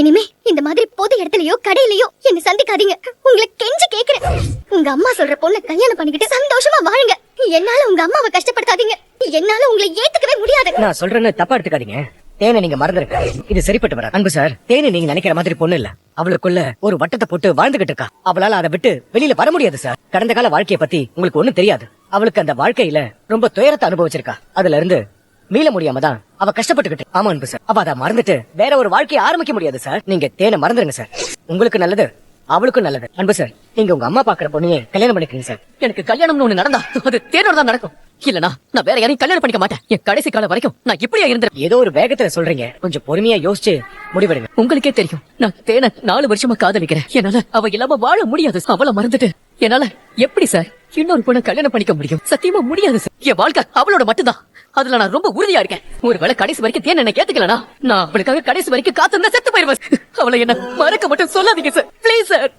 இனிமே இந்த மாதிரி பொது இடத்துலயோ கடையிலயோ என்ன சந்திக்காதீங்க. உங்களை கெஞ்சி கேக்குறேன். உங்க அம்மா சொல்ற பொண்ணை கல்யாணம் பண்ணிக்கிட்டு சந்தோஷமா வாழுங்க. என்னால உங்க அம்மாவை கஷ்டப்படுத்தாதீங்க. என்னால உங்களை ஏத்துக்கவே முடியாது. நான் சொல்றேன்னு தப்பா எடுத்துக்காதீங்க. தேனை நீங்க மறந்துருக்க. இது சரிப்பட்டு வர அன்பு சார். தேனை நீங்க நினைக்கிற மாதிரி பொண்ணு இல்ல. அவளுக்குள்ள ஒரு வட்டத்தை போட்டு வாழ்ந்துகிட்டு இருக்கா. அவளால அதை விட்டு வெளியில வர முடியாது சார். கடந்த கால வாழ்க்கைய பத்தி உங்களுக்கு ஒண்ணும் தெரியாது. அவளுக்கு அந்த வாழ்க்கையில ரொம்ப துயரத்தை அனுபவிச்சிருக்கா. அதுல இருந்து மீள முடியாம தான் அவ கஷ்டப்பட்டுக்கிட்டு. ஆமா அன்பு சார். அவ அதை மறந்துட்டு வேற ஒரு வாழ்க்கையை ஆரம்பிக்க முடியாது சார். நீங்க தேனை மறந்துருங்க சார். உங்களுக்கு நல்லது, அவளுக்கும் நல்லது. அன்பு சார், நீங்க உங்க அம்மா பாக்குற பொண்ணையே கல்யாணம் பண்ணிக்கீங்க சார். எனக்கு கல்யாணம்னு ஒண்ணு நடந்தா அது தேனோட தான் நடக்கும். இல்லனா நான் வேற யாரையும் கல்யாணம் பண்ணிக்க மாட்டேன். என் கடைசி காலம் வரைக்கும் நான் இப்படியே இருந்தேன். ஏதோ ஒரு வேகத்துல சொல்றீங்க. கொஞ்சம் பொறுமையா யோசிச்சு முடிவெடுங்க. உங்களுக்கே தெரியும், நான் தேனை 4 வருஷமா காதலிக்கிறேன். என்னால அவ இல்லாம வாழ முடியாது. அவளை மறந்துட்டு என்னால எப்படி சார் இன்னொரு பொண்ணை கல்யாணம் பண்ணிக்க முடியும்? சத்தியமா முடியாது சார். என் வாழ்க்கை அவளோட மட்டும்தான். அதுல நான் ரொம்ப உறுதியா இருக்கேன். ஒருவேளை கடைசி வரைக்கும் தேன் என்ன கேத்துக்கலனா நான் அவளுக்காக கடைசி வரைக்கும் காத்திருந்தா செத்து போயிருவேன். அவளை என்ன மறக்க மட்டும் சொல்லாதீங்க சார். Please sir.